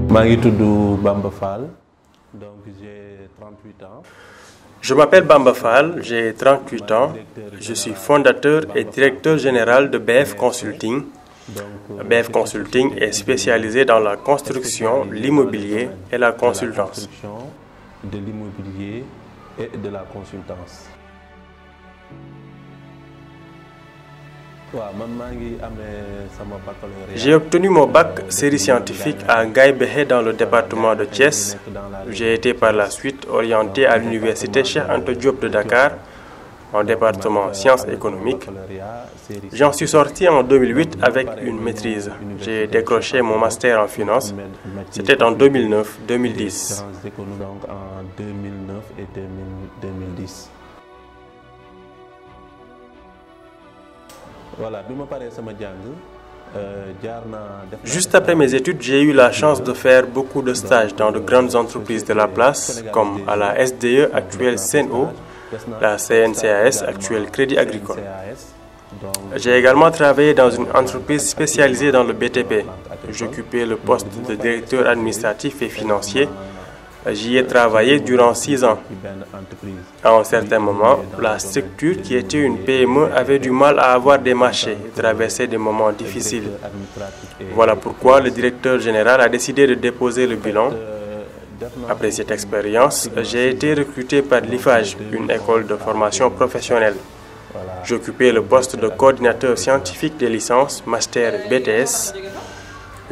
Bamba Fall, donc j'ai 38 ans. Je m'appelle Bamba Fall, j'ai 38 ans. Je suis fondateur et directeur général de BF Consulting. BF Consulting est spécialisé dans la construction, l'immobilier et la consultance. De l'immobilier et de la consultance. J'ai obtenu mon bac série scientifique à Ngaye dans le département de Thiès. J'ai été par la suite orienté à l'université Cheikh Anta Diop de Dakar, en département sciences économiques. J'en suis sorti en 2008 avec une maîtrise. J'ai décroché mon master en finance. C'était en 2009-2010. Juste après mes études, j'ai eu la chance de faire beaucoup de stages dans de grandes entreprises de la place, comme à la SDE, actuelle Sen'Eau, la CNCAS, actuelle Crédit Agricole. J'ai également travaillé dans une entreprise spécialisée dans le BTP. J'occupais le poste de directeur administratif et financier. J'y ai travaillé durant 6 ans. À un certain moment, la structure qui était une PME avait du mal à avoir des marchés et traversait des moments difficiles. Voilà pourquoi le directeur général a décidé de déposer le bilan. Après cette expérience, j'ai été recruté par l'IFAGE, une école de formation professionnelle. J'occupais le poste de coordinateur scientifique des licences, master et BTS.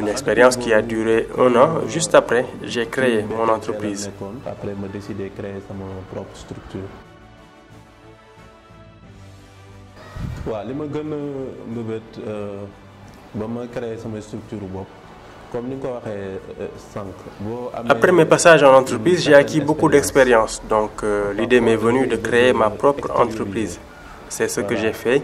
Une expérience qui a duré 1 an. Juste après, j'ai créé mon entreprise. Après, j'ai décidé de créer ma propre structure. Après mes passages en entreprise, j'ai acquis beaucoup d'expérience. Donc, l'idée m'est venue de créer ma propre entreprise. C'est ce que j'ai fait.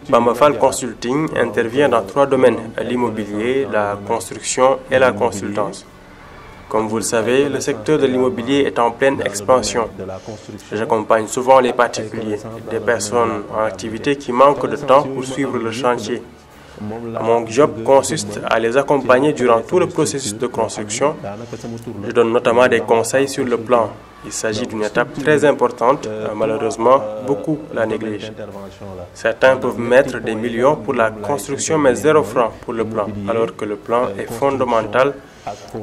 Bamba Fall Consulting intervient dans 3 domaines, l'immobilier, la construction et la consultance. Comme vous le savez, le secteur de l'immobilier est en pleine expansion. J'accompagne souvent les particuliers, des personnes en activité qui manquent de temps pour suivre le chantier. Mon job consiste à les accompagner durant tout le processus de construction. Je donne notamment des conseils sur le plan. Il s'agit d'une étape très importante. Malheureusement, beaucoup la négligent. Certains peuvent mettre des millions pour la construction, mais 0 franc pour le plan, alors que le plan est fondamental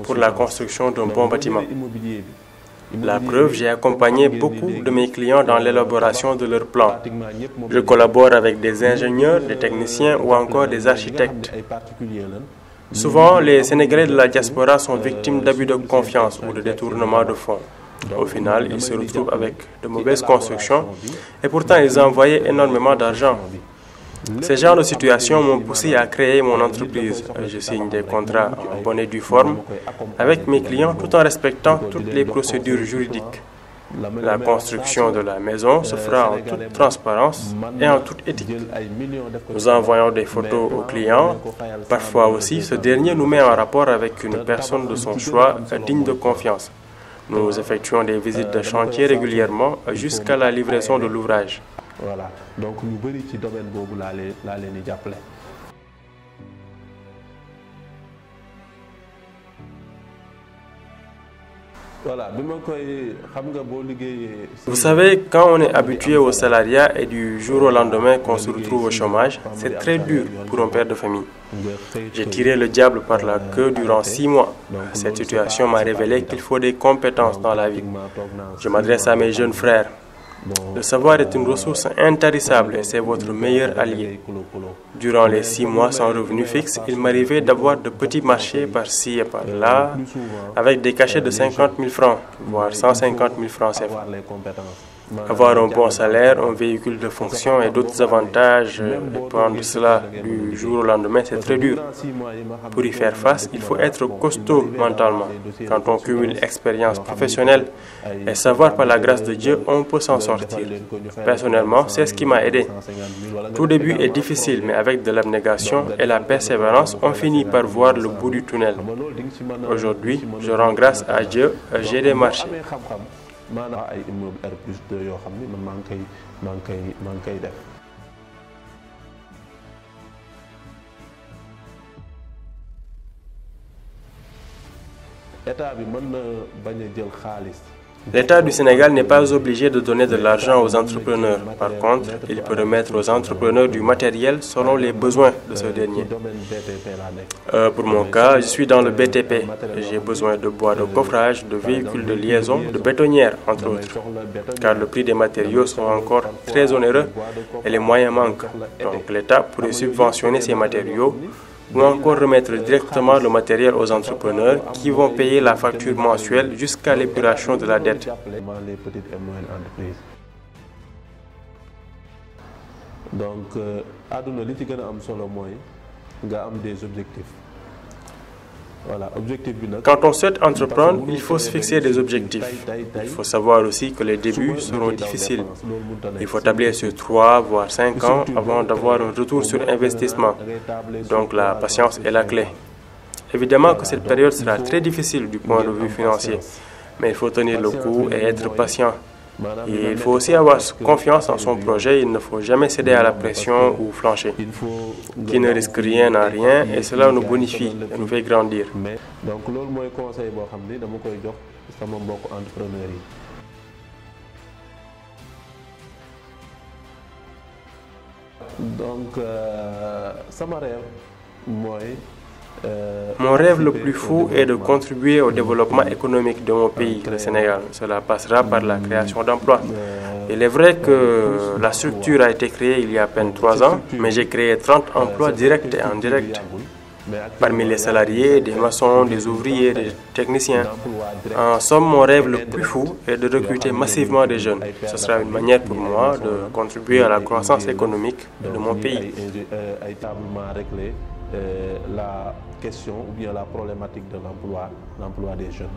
pour la construction d'un bon bâtiment. La preuve, j'ai accompagné beaucoup de mes clients dans l'élaboration de leurs plans. Je collabore avec des ingénieurs, des techniciens ou encore des architectes. Souvent, les Sénégalais de la diaspora sont victimes d'abus de confiance ou de détournement de fonds. Au final, ils se retrouvent avec de mauvaises constructions et pourtant ils envoyaient énormément d'argent. Ces genres de situations m'ont poussé à créer mon entreprise. Je signe des contrats en bonne et due forme avec mes clients tout en respectant toutes les procédures juridiques. La construction de la maison se fera en toute transparence et en toute éthique. Nous envoyons des photos aux clients. Parfois aussi, ce dernier nous met en rapport avec une personne de son choix digne de confiance. Nous effectuons des visites de chantier régulièrement jusqu'à la livraison de l'ouvrage. Voilà, donc nous sommes dans domaine de Vous savez, quand on est habitué au salariat et du jour au lendemain qu'on se retrouve au chômage, c'est très dur pour un père de famille. J'ai tiré le diable par la queue durant 6 mois. Cette situation m'a révélé qu'il faut des compétences dans la vie. Je m'adresse à mes jeunes frères. Le savoir est une ressource intarissable et c'est votre meilleur allié. Durant les 6 mois sans revenu fixe, il m'arrivait d'avoir de petits marchés par-ci et par-là, avec des cachets de 50 000 francs, voire 150 000 francs CFA. Avoir un bon salaire, un véhicule de fonction et d'autres avantages, et prendre cela du jour au lendemain, c'est très dur. Pour y faire face, il faut être costaud mentalement. Quand on cumule expérience professionnelle et savoir par la grâce de Dieu, on peut s'en sortir. Personnellement, c'est ce qui m'a aidé. Tout début est difficile, mais avec de l'abnégation et la persévérance, on finit par voir le bout du tunnel. Aujourd'hui, je rends grâce à Dieu, j'ai des marchés. ay immeuble R+2 yoo xam ni man maa ngi koy def. état bi mën na bañ a jël xaalis. L'État du Sénégal n'est pas obligé de donner de l'argent aux entrepreneurs. Par contre, il peut remettre aux entrepreneurs du matériel selon les besoins de ce dernier. Pour mon cas, je suis dans le BTP. J'ai besoin de bois de coffrage, de véhicules de liaison, de bétonnières, entre autres. Car le prix des matériaux sont encore très onéreux et les moyens manquent. Donc l'État pourrait subventionner ces matériaux ou encore remettre directement le matériel aux entrepreneurs qui vont payer la facture mensuelle jusqu'à l'épuration de la dette. Donc, àdduna li ci gën a am solo mooy nga am des objectifs. Voilà, objectif bi nag. Quand on souhaite entreprendre, il faut se fixer des objectifs. Il faut savoir aussi que les débuts seront difficiles. Il faut tabler sur 3 voire 5 ans avant d'avoir un retour sur investissement. Donc la patience est la clé. Évidemment que cette période sera très difficile du point de vue financier, mais il faut tenir le coup et être patient. Et il faut aussi avoir confiance en son projet, il ne faut jamais céder à la pression ou flancher. Qui ne risque rien n'a rien et cela nous bonifie et nous fait grandir. Donc loolu mooy conseil boo xam ni dama koy jox sama mbokk entrepreneur yi. Donc sama rêve mooy. Mon rêve le plus fou est de contribuer au développement économique de mon pays, le Sénégal. Cela passera par la création d'emplois. Il est vrai que la structure a été créée il y a à peine 3 ans, mais j'ai créé 30 emplois directs et indirects. Parmi les salariés, des maçons, des ouvriers, des techniciens. En somme, mon rêve le plus fou est de recruter massivement des jeunes. Ce sera une manière pour moi de contribuer à la croissance économique de mon pays. La question ou bien la problématique de l'emploi des jeunes.